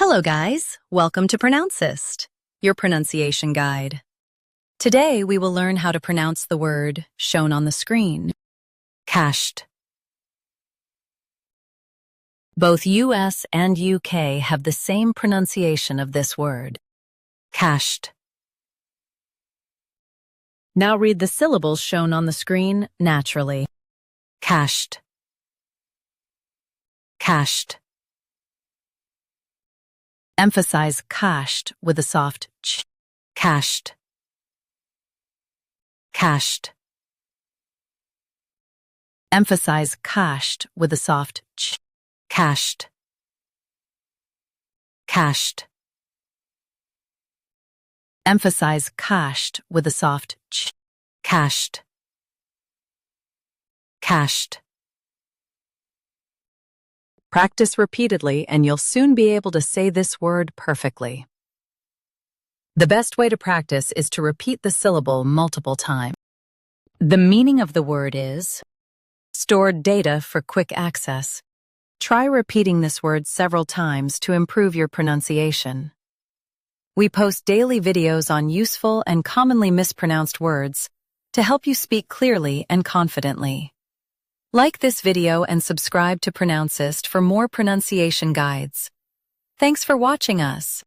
Hello guys, welcome to Pronouncist, your pronunciation guide. Today we will learn how to pronounce the word shown on the screen, cached. Both US and UK have the same pronunciation of this word, cached. Now read the syllables shown on the screen naturally. Cached, cached. Emphasize cached with a soft ch. Cached, cached. Emphasize cached with a soft ch. Cached, cached. Emphasize cached with a soft ch. Cached, cached. Practice repeatedly and you'll soon be able to say this word perfectly. The best way to practice is to repeat the syllable multiple times. The meaning of the word is stored data for quick access. Try repeating this word several times to improve your pronunciation. We post daily videos on useful and commonly mispronounced words to help you speak clearly and confidently. Like this video and subscribe to Pronouncist for more pronunciation guides. Thanks for watching us.